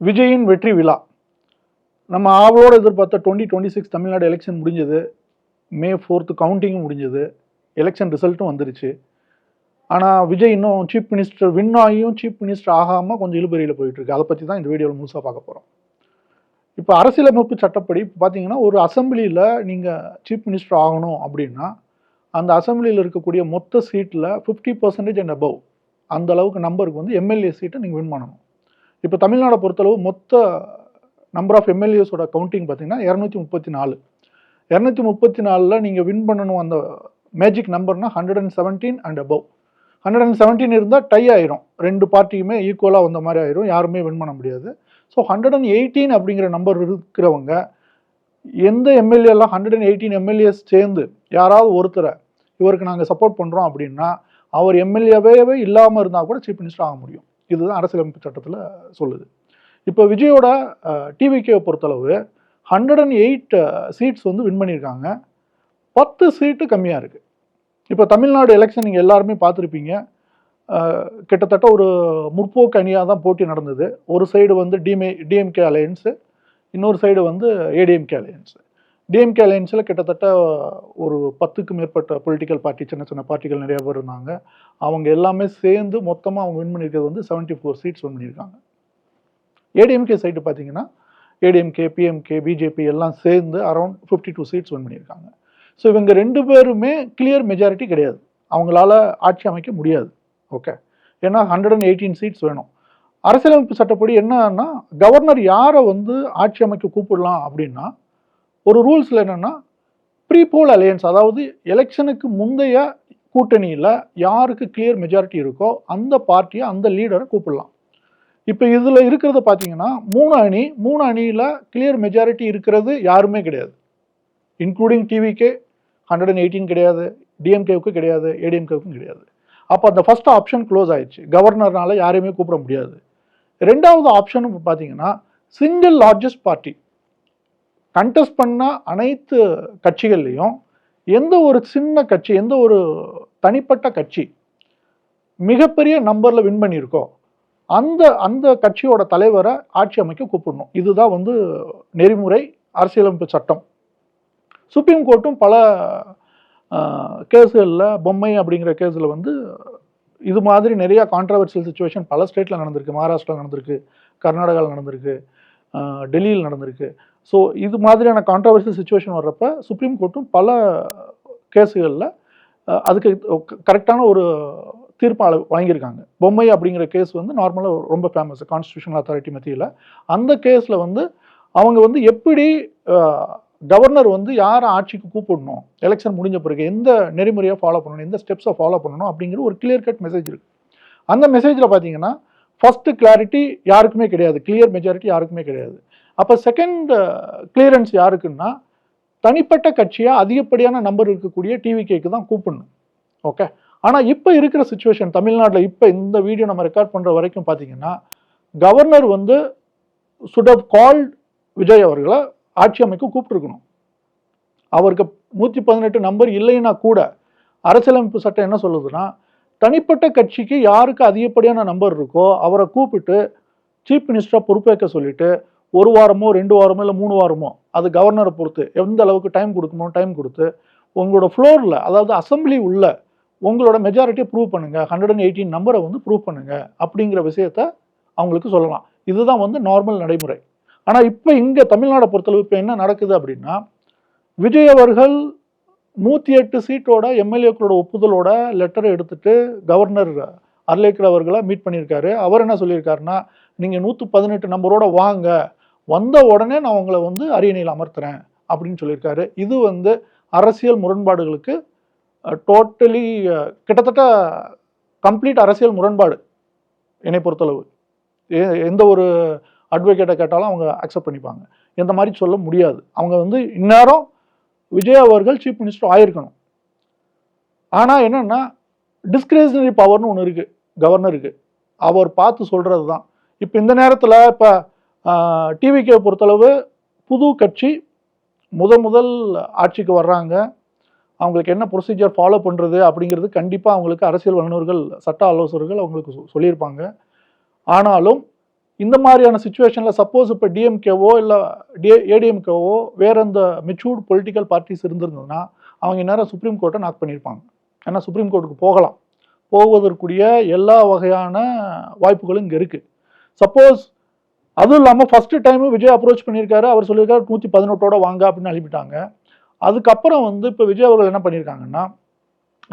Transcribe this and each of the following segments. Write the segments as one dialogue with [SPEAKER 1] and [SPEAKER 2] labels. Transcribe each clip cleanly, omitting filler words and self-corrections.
[SPEAKER 1] விஜயின் வெற்றி விழா நம்ம ஆவலோடு எதிர்பார்த்த 2026 தமிழ்நாடு எலெக்ஷன் முடிஞ்சது. May 4th கவுண்டிங்கும் முடிஞ்சது. எலெக்ஷன் ரிசல்ட்டும் வந்துருச்சு. ஆனால் விஜய் இன்னும் சீஃப் மினிஸ்டர் வின் ஆகியும் சீஃப் மினிஸ்டர் ஆகாமல் கொஞ்சம் இழுபறியில் போயிட்டுருக்கு. அதை பற்றி தான் இந்த வீடியோவில் முழுசாக பார்க்க போகிறோம். இப்போ அரசியலமைப்பு சட்டப்படி பார்த்தீங்கன்னா ஒரு அசம்பிளியில் நீங்கள் சீஃப் மினிஸ்டர் ஆகணும் அப்படின்னா அந்த அசம்பிளியில் இருக்கக்கூடிய மொத்த சீட்டில் 50% அண்ட் அபவ் அந்த அளவுக்கு நம்பருக்கு வந்து எம்எல்ஏ சீட்டை நீங்கள் வின் பண்ணணும். இப்போ தமிழ்நாடை பொறுத்தளவு மொத்த நம்பர் ஆஃப் எம்எல்ஏஸோட கவுண்டிங் பார்த்தீங்கன்னா 234. 234 நீங்கள் வின் பண்ணணும். அந்த மேஜிக் நம்பர்னா 117 அண்ட் அபவ். 117 இருந்தால் டை ஆயிரும். ரெண்டு பார்ட்டியுமே ஈக்குவலாக வந்த மாதிரி ஆயிரும். யாருமே வின் பண்ண முடியாது. ஸோ 118 அப்படிங்கிற நம்பர் இருக்கிறவங்க எந்த எம்எல்ஏலாம் 118 எம்எல்ஏஸ் சேர்ந்து யாராவது ஒருத்தரை இவருக்கு நாங்கள் சப்போர்ட் பண்ணுறோம் அப்படின்னா அவர் எம்எல்ஏவே இல்லாமல் இருந்தால் கூட சீஃப் மினிஸ்டர் ஆக முடியும். இதுதான் அரசியலமைப்பு சட்டத்தில் சொல்லுது. இப்போ விஜயோட டிவிகேவை பொறுத்தளவு 108 சீட்ஸ் வந்து வின் பண்ணியிருக்காங்க. 10 சீட்டு கம்மியாக இருக்குது. இப்போ தமிழ்நாடு எலெக்ஷன் நீங்கள் எல்லாருமே பார்த்துருப்பீங்க. கிட்டத்தட்ட ஒரு முற்போக்கு அணியாக தான் போட்டி நடந்தது. ஒரு சைடு வந்து டிஎம்கே அலையன்ஸு, இன்னொரு சைடு வந்து ஏடிஎம்கே அலையன்ஸு. டிஎம்கே அலையன்ஸில் கிட்டத்தட்ட ஒரு 10க்கும் மேற்பட்ட பொலிட்டிக்கல் பார்ட்டி, சின்ன சின்ன பார்ட்டிகள் நிறைய பேர் இருந்தாங்க. அவங்க எல்லாமே சேர்ந்து மொத்தமாக அவங்க வின் பண்ணியிருக்கிறது வந்து 74 சீட்ஸ் வின் பண்ணியிருக்காங்க. ஏடிஎம்கே சைடு பார்த்தீங்கன்னா ஏடிஎம்கே, பிஎம்கே, பிஜேபி எல்லாம் சேர்ந்து அரௌண்ட் 52 சீட்ஸ் வின் பண்ணியிருக்காங்க. ஸோ இவங்க ரெண்டு பேருமே கிளியர் மெஜாரிட்டி கிடையாது. அவங்களால ஆட்சி அமைக்க முடியாது. ஓகே, ஏன்னா 118 சீட்ஸ் வேணும். அரசியலமைப்பு சட்டப்படி என்னன்னா கவர்னர் யாரை வந்து ஆட்சி அமைக்க கூப்பிடலாம் அப்படின்னா ஒரு ரூல்ஸில் என்னென்னா ப்ரீ போல் அலையன்ஸ், அதாவது எலெக்ஷனுக்கு முந்தைய கூட்டணியில் யாருக்கு கிளியர் மெஜாரிட்டி இருக்கோ அந்த பார்ட்டியை, அந்த லீடரை கூப்பிடலாம். இப்போ இதில் இருக்கிறத பார்த்தீங்கன்னா 3 அணியில் கிளியர் மெஜாரிட்டி இருக்கிறது யாருமே கிடையாது. இன்க்ளூடிங் டிவிகே 118 கிடையாது, டிஎம்கேவுக்கு கிடையாது, ஏடிஎம்கேவுக்கும் கிடையாது. அப்போ அந்த ஃபர்ஸ்ட் ஆப்ஷன் க்ளோஸ் ஆயிடுச்சு. கவர்னர்னால யாரையுமே கூப்பிட முடியாது. ரெண்டாவது ஆப்ஷன் பார்த்தீங்கன்னா சிங்கிள் லார்ஜஸ்ட் பார்ட்டி கண்டெஸ்ட் பண்ண அனைத்து கட்சிகள்லையும் எந்த ஒரு சின்ன கட்சி, எந்த ஒரு தனிப்பட்ட கட்சி மிகப்பெரிய நம்பரில் வின் பண்ணியிருக்கோ அந்த கட்சியோட தலைவரை ஆட்சி அமைக்க கூப்பிடணும். இதுதான் வந்து நெறிமுறை, அரசியலமைப்பு சட்டம். சுப்ரீம் கோர்ட்டும் பல கேஸுகளில், பொம்மை அப்படிங்கிற கேஸில் வந்து இது மாதிரி நிறையா கான்ட்ரவர்சியல் சுச்சுவேஷன் பல ஸ்டேட்டில் நடந்திருக்கு. மகாராஷ்டிராவில் நடந்திருக்கு, கர்நாடகாவில் நடந்திருக்கு, டெல்லியில் நடந்திருக்கு. ஸோ இது மாதிரியான கான்ட்ரவர்சியல் சுச்சுவேஷன் வர்றப்ப சுப்ரீம் கோர்ட்டும் பல கேஸுகளில் அதுக்கு கரெக்டான ஒரு தீர்ப்பு வழங்கியிருக்காங்க. பொம்மை அப்படிங்கிற கேஸ் வந்து நார்மலாக ரொம்ப ஃபேமஸ் கான்ஸ்டியூஷனல் அத்தாரிட்டி மத்தியில். அந்த கேஸில் வந்து அவங்க வந்து எப்படி கவர்னர் வந்து யாரை ஆட்சிக்கு கூப்பிடணும், எலெக்ஷன் முடிஞ்ச பிறகு எந்த நெறிமுறையை ஃபாலோ பண்ணணும், எந்த ஸ்டெப்ஸை ஃபாலோ பண்ணணும் அப்படிங்கிற ஒரு கிளியர் கட் மெசேஜ் இருக்குது. அந்த மெசேஜில் பார்த்தீங்கன்னா ஃபர்ஸ்ட் கிளாரிட்டி யாருக்குமே கிடையாது, கிளியர் மெஜாரிட்டி யாருக்குமே கிடையாது. அப்போ செகண்ட் கிளியரன்ஸ் யாருக்குன்னா தனிப்பட்ட கட்சியாக அதிகப்படியான நம்பர் இருக்கக்கூடிய டிவிகேக்கு தான் கூப்பிடணும். ஓகே, ஆனால் இப்போ இருக்கிற சுச்சுவேஷன் தமிழ்நாட்டில் இப்போ இந்த வீடியோ நம்ம ரெக்கார்ட் பண்ணுற வரைக்கும் பார்த்தீங்கன்னா கவர்னர் வந்து சுட் ஹவ் கால்ட் விஜய் அவர்களை ஆட்சி அமைக்க கூப்பிட்டுருக்கணும். அவருக்கு 118 நம்பர் இல்லைன்னா கூட அரசியலமைப்பு சட்டம் என்ன சொல்லுதுன்னா தனிப்பட்ட கட்சிக்கு யாருக்கு அதிகப்படியான நம்பர் இருக்கோ அவரை கூப்பிட்டு சீஃப் மினிஸ்டராக பொறுப்பேற்க சொல்லிட்டு 1 வாரமோ 2 வாரமோ இல்லை 3 வாரமோ அது கவர்னரை பொறுத்து எந்த அளவுக்கு டைம் கொடுக்கணும் டைம் கொடுத்து உங்களோட ஃப்ளோரில், அதாவது அசம்பிளி உள்ள உங்களோட மெஜாரிட்டியை ப்ரூவ் பண்ணுங்க, 118 நம்பரை வந்து ப்ரூவ் பண்ணுங்க அப்படிங்கிற விஷயத்த அவங்களுக்கு சொல்லலாம். இதுதான் வந்து நார்மல் நடைமுறை. ஆனால் இப்போ இங்கே தமிழ்நாடை பொறுத்தளவு இப்போ என்ன நடக்குது அப்படின்னா விஜய் அவர்கள் 108 சீட்டோட எம்எல்ஏக்களோட ஒப்புதலோட லெட்டரை எடுத்துட்டு கவர்னர் அர்லேக்கர் அவர்களை மீட் பண்ணியிருக்காரு. அவர் என்ன சொல்லியிருக்காருன்னா நீங்கள் 118 நம்பரோட வாங்க, வந்த உடனே நான் உங்களை வந்து அரியணையில் அமர்த்துறேன் அப்படின்னு சொல்லியிருக்காரு. இது வந்து அரசியல் முரண்பாடுகளுக்கு டோட்டலி கிட்டத்தட்ட கம்ப்ளீட் அரசியல் முரண்பாடு என்னை பொறுத்தளவு. எந்த ஒரு அட்வொகேட்டை கேட்டாலும் அவங்க அக்செப்ட் பண்ணிப்பாங்க. இந்த மாதிரி சொல்ல முடியாது. அவங்க வந்து இந்நேரம் விஜய் அவர்கள் சீஃப் மினிஸ்டர் ஆயிருக்கணும். ஆனால் என்னன்னா டிஸ்கிரிஷனரி பவர்னு ஒன்று இருக்குது கவர்னருக்கு, அவர் பார்த்து சொல்கிறது தான். இப்போ இந்த நேரத்தில் இப்போ டிவிகே பொறுத்தளவு புது கட்சி முதல் ஆட்சிக்கு வர்றாங்க. அவங்களுக்கு என்ன ப்ரொசீஜர் ஃபாலோ பண்ணுறது அப்படிங்கிறது கண்டிப்பாக அவங்களுக்கு அரசியல் வல்லுநர்கள், சட்ட ஆலோசகர்கள் அவங்களுக்கு சொல்லியிருப்பாங்க. ஆனாலும் இந்த மாதிரியான சுச்சுவேஷனில் சப்போஸ் இப்போ டிஎம்கேவோ இல்லை ஏடிஎம்கேவோ வேற எந்த மெச்சூர்டு பொலிட்டிக்கல் பார்ட்டிஸ் இருந்திருந்ததுன்னா அவங்க நேரம் சுப்ரீம் கோர்ட்டை நாக் பண்ணியிருப்பாங்க. ஏன்னா சுப்ரீம் கோர்ட்டுக்கு போவதற்குரிய எல்லா வகையான வாய்ப்புகளும் இங்கே இருக்குது. சப்போஸ் அதுவும் இல்லாமல் ஃபஸ்ட்டு டைமு விஜய் அப்ரோச் பண்ணியிருக்காரு, அவர் சொல்லியிருக்காரு 118 வாங்க அப்படின்னு அனுப்பிட்டாங்க. அதுக்கப்புறம் இப்போ விஜய் அவர்கள் என்ன பண்ணியிருக்காங்கன்னா,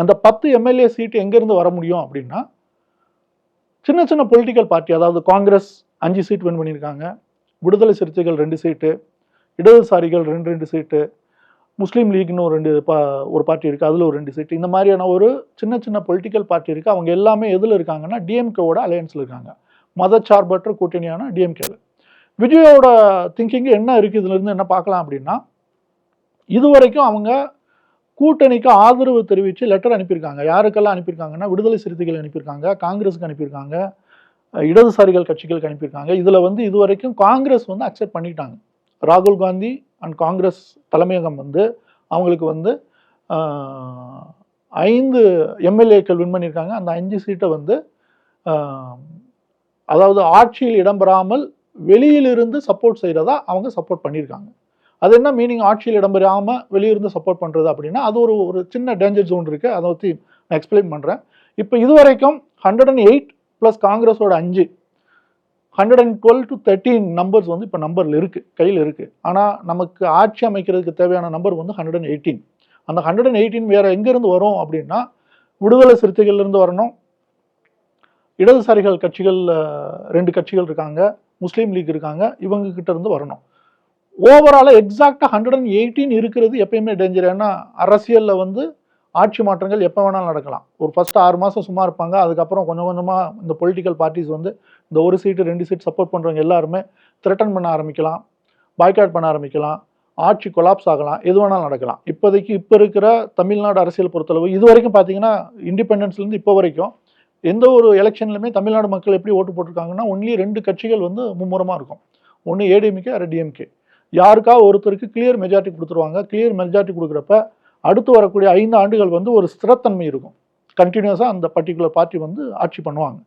[SPEAKER 1] அந்த 10 எம்எல்ஏ சீட்டு எங்கேருந்து வர முடியும் அப்படின்னா சின்ன சின்ன பொலிட்டிக்கல் பார்ட்டி, அதாவது காங்கிரஸ் 5 சீட் வின் பண்ணியிருக்காங்க, விடுதலை சிறுத்தைகள் 2 சீட்டு, இடதுசாரிகள் 2 சீட்டு, முஸ்லீம் லீக்னு ஒரு பார்ட்டி இருக்குது, அதில் ஒரு 2 சீட்டு, இந்த மாதிரியான ஒரு சின்ன சின்ன பொலிட்டிக்கல் பார்ட்டி இருக்குது. அவங்க எல்லாமே எதில் இருக்காங்கன்னா டிஎம்கேவோட அலையன்ஸில் இருக்காங்க, மதச்சார்பற்ற கூட்டணியான டிஎம்கேல. விஜயோட திங்கிங் என்ன இருக்குது இதுலேருந்து என்ன பார்க்கலாம் அப்படின்னா, இதுவரைக்கும் அவங்க கூட்டணிக்கு ஆதரவு தெரிவித்து லெட்டர் அனுப்பியிருக்காங்க. யாருக்கெல்லாம் அனுப்பியிருக்காங்கன்னா விடுதலை சிறுத்தைகள் அனுப்பியிருக்காங்க, காங்கிரஸுக்கு அனுப்பியிருக்காங்க, இடதுசாரிகள் கட்சிகளுக்கு அனுப்பியிருக்காங்க. இதில் இதுவரைக்கும் காங்கிரஸ் அக்செப்ட் பண்ணிட்டாங்க. ராகுல் காந்தி அண்ட் காங்கிரஸ் தலைமையகம் அவங்களுக்கு 5 எம்எல்ஏக்கள் வின் பண்ணியிருக்காங்க. அந்த 5 சீட்டை அதாவது ஆட்சியில் இடம்பெறாமல் வெளியிலிருந்து சப்போர்ட் செய்கிறதா அவங்க சப்போர்ட் பண்ணியிருக்காங்க. அது என்ன மீனிங், ஆட்சியில் இடம்பெறாமல் வெளியிருந்து சப்போர்ட் பண்ணுறது அப்படின்னா அது ஒரு சின்ன டேஞ்சர் ஜோன் இருக்குது. அதை பற்றி நான் எக்ஸ்பிளைன் பண்ணுறேன். இப்போ இதுவரைக்கும் 108 ப்ளஸ் காங்கிரஸோட 5, 112 to 13 நம்பர்ஸ் இப்போ நம்பரில் இருக்குது, கையில் இருக்குது. ஆனால் நமக்கு ஆட்சி அமைக்கிறதுக்கு தேவையான நம்பர் 118. அந்த 118 வேறு எங்கேருந்து வரும் அப்படின்னா விடுதலை சிறுத்தைகள்லேருந்து வரணும், இடதுசாரிகள் கட்சிகள் 2 கட்சிகள் இருக்காங்க, முஸ்லீம் லீக் இருக்காங்க, இவங்க கிட்ட இருந்து வரணும். ஓவராலாக எக்ஸாக்டாக 118 இருக்கிறது எப்பயுமே டேஞ்சர். ஏன்னா அரசியலில் ஆட்சி மாற்றங்கள் எப்போ வேணாலும் நடக்கலாம். ஒரு ஃபஸ்ட்டு 6 மாதம் சும்மா இருப்பாங்க, அதுக்கப்புறம் கொஞ்சம் கொஞ்சமாக இந்த பொலிட்டிக்கல் பார்ட்டிஸ் இந்த 1 சீட்டு 2 சீட் சப்போர்ட் பண்ணுறவங்க எல்லாருமே த்ரெட்டன் பண்ண ஆரம்பிக்கலாம், பாய்காட் பண்ண ஆரம்பிக்கலாம், ஆட்சி கொலாப்ஸ் ஆகலாம், எது வேணாலும் நடக்கலாம். இப்போதைக்கு இப்போ இருக்கிற தமிழ்நாடு அரசியல் பொறுத்தளவு இது வரைக்கும் பார்த்தீங்கன்னா இண்டிபெண்டன்ஸ்லேருந்து இப்போ வரைக்கும் எந்த ஒரு எலெக்ஷன்லையுமே தமிழ்நாடு மக்கள் எப்படி ஓட்டு போட்டிருக்காங்கன்னா ஒன்லி 2 கட்சிகள் மும்முரமாக இருக்கும். ஒன்று ஏடிஎம்கே, அது டிஎம்கே. யாருக்கா ஒருத்தருக்கு கிளியர் மெஜாரிட்டி கொடுத்துருவாங்க. கிளியர் மெஜாரிட்டி கொடுக்குறப்ப அடுத்து வரக்கூடிய 5 ஆண்டுகள் ஒரு ஸ்திரத்தன்மை இருக்கும். கண்டினியூஸாக அந்த பர்டிகுலர் பார்ட்டி ஆட்சி பண்ணுவாங்க.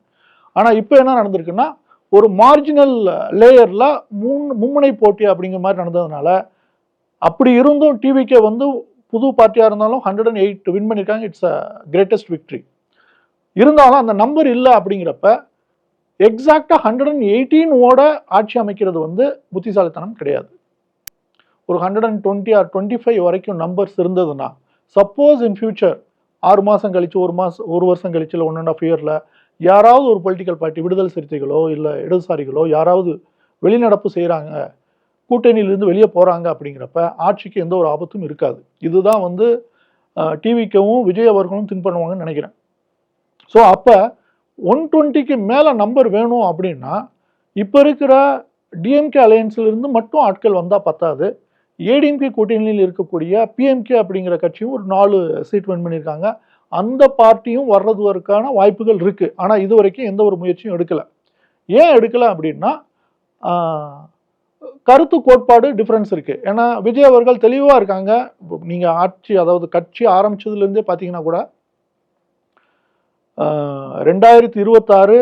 [SPEAKER 1] ஆனால் இப்போ என்ன நடந்திருக்குன்னா ஒரு மார்ஜினல் லேயரில் மும்முனை போட்டி அப்படிங்கிற மாதிரி நடந்ததுனால, அப்படி இருந்தும் டிவிக்கே புது பார்ட்டியாக இருந்தாலும் 108 வின் பண்ணியிருக்காங்க. It's a greatest victory. இருந்தாலும் அந்த நம்பர் இல்லை அப்படிங்கிறப்ப எக்ஸாக்டாக 118 ஆட்சி அமைக்கிறது புத்திசாலித்தனம் கிடையாது. ஒரு 120 or 25 வரைக்கும் நம்பர்ஸ் இருந்ததுன்னா சப்போஸ் இன் ஃபியூச்சர் 6 மாதம் கழிச்சு, 1 வருஷம் கழிச்சு, இல்லை 1.5 இயரில் யாராவது ஒரு பொலிட்டிக்கல் பார்ட்டி, விடுதலை சிறுத்தைகளோ இல்லை இடதுசாரிகளோ யாராவது வெளிநடப்பு செய்கிறாங்க, கூட்டணியிலிருந்து வெளியே போகிறாங்க அப்படிங்கிறப்ப ஆட்சிக்கு எந்த ஒரு ஆபத்தும் இருக்காது. இதுதான் டிவிக்கவும் விஜய் அவர்களும் திங்க் பண்ணுவாங்கன்னு நினைக்கிறேன். ஸோ அப்போ 120க்கு மேலே நம்பர் வேணும் அப்படின்னா இப்போ இருக்கிற டிஎம்கே அலையன்ஸிலிருந்து மட்டும் ஆட்கள் வந்தால் பத்தாது. ஏடிஎம்கே கூட்டணியில் இருக்கக்கூடிய பிஎம்கே அப்படிங்கிற கட்சியும் ஒரு 4 சீட் வின் பண்ணியிருக்காங்க. அந்த பார்ட்டியும் வர்றதுவதற்கான வாய்ப்புகள் இருக்குது. ஆனால் இது வரைக்கும் எந்த ஒரு முயற்சியும் எடுக்கலை. ஏன் எடுக்கலை அப்படின்னா கருத்து கோட்பாடு டிஃப்ரென்ஸ் இருக்குது. ஏன்னா விஜய் அவர்கள் தெளிவாக இருக்காங்க. நீங்கள் ஆட்சி, அதாவது கட்சி ஆரம்பித்ததுலேருந்தே பார்த்தீங்கன்னா கூட 2026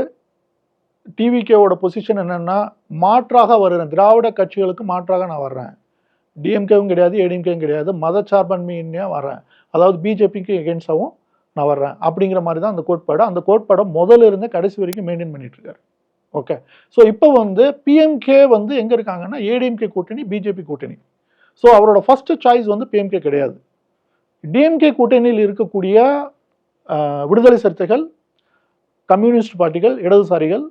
[SPEAKER 1] டிவிகேவோட பொசிஷன் என்னென்னா மாற்றாக வருகிறேன், திராவிட கட்சிகளுக்கு மாற்றாக நான் வர்றேன், டிஎம்கேவும் கிடையாது, ஏடிஎம்கேவும் கிடையாது, மதச்சார்பன்மையாக வர்றேன், அதாவது பிஜேபிக்கு எகென்ஸ்டாகவும் நான் வர்றேன் அப்படிங்கிற மாதிரி தான் அந்த கோட்பாடு. அந்த கோட்பாடை முதல்ல இருந்து கடைசி வரைக்கும் மெயின்டைன் பண்ணிட்டு இருக்காரு. ஓகே, ஸோ இப்போ பிஎம்கே எங்கே இருக்காங்கன்னா ஏடிஎம்கே கூட்டணி, பிஜேபி கூட்டணி. ஸோ அவரோட ஃபர்ஸ்ட் சாய்ஸ் பிஎம்கே கிடையாது. டிஎம்கே கூட்டணியில் இருக்கக்கூடிய விடுதலை சிறுத்தைகள், கம்யூனிஸ்ட் பார்ட்டிகள், இடதுசாரிகள்,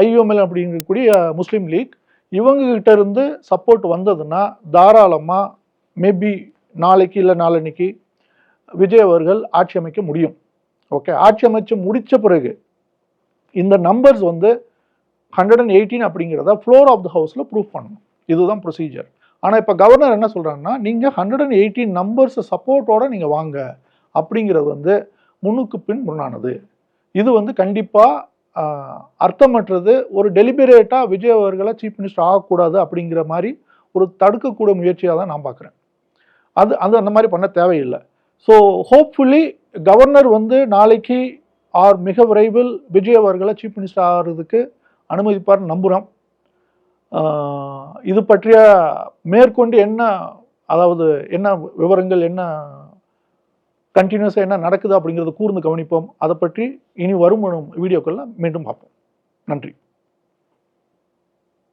[SPEAKER 1] ஐஎம்எல் அப்படிங்கக்கூடிய முஸ்லீம் லீக், இவங்ககிட்ட இருந்து சப்போர்ட் வந்ததுன்னா தாராளமாக மேபி நாளைக்கு இல்லை நாளன்னைக்கு விஜய் அவர்கள் ஆட்சி அமைக்க முடியும். ஓகே, ஆட்சி அமைச்சு முடித்த பிறகு இந்த நம்பர்ஸ் 118 அப்படிங்கிறத ஃப்ளோர் ஆஃப் த ஹவுஸில் ப்ரூவ் பண்ணணும். இதுதான் ப்ரொசீஜர். ஆனால் இப்போ கவர்னர் என்ன சொல்கிறாங்கன்னா, நீங்கள் 118 நம்பர்ஸ் சப்போர்ட்டோடு நீங்கள் வாங்க அப்படிங்கிறது முன்னுக்கு பின் முன்னானது. இது கண்டிப்பாக அர்த்தமற்றது. ஒரு டெலிபரேட்டாக விஜய் அவர்களை சீஃப் மினிஸ்டர் ஆகக்கூடாது அப்படிங்கிற மாதிரி ஒரு தடுக்கக்கூடிய முயற்சியாக தான் நான் பார்க்குறேன். அந்த மாதிரி பண்ண தேவையில்லை. ஸோ ஹோப்ஃபுல்லி கவர்னர் நாளைக்கு ஆர் மிக விரைவில் விஜய் அவர்களை சீஃப் மினிஸ்டர் ஆகிறதுக்கு அனுமதிப்பார்னு நம்புகிறோம். இது பற்றிய மேற்கொண்டு என்ன, அதாவது என்ன விவரங்கள், என்ன கண்டினியூஸாக என்ன நடக்குது அப்படிங்கிறத கூர்ந்து கவனிப்போம். அதை பற்றி இனி வரும் வீடியோக்களில் மீண்டும் பார்ப்போம். நன்றி.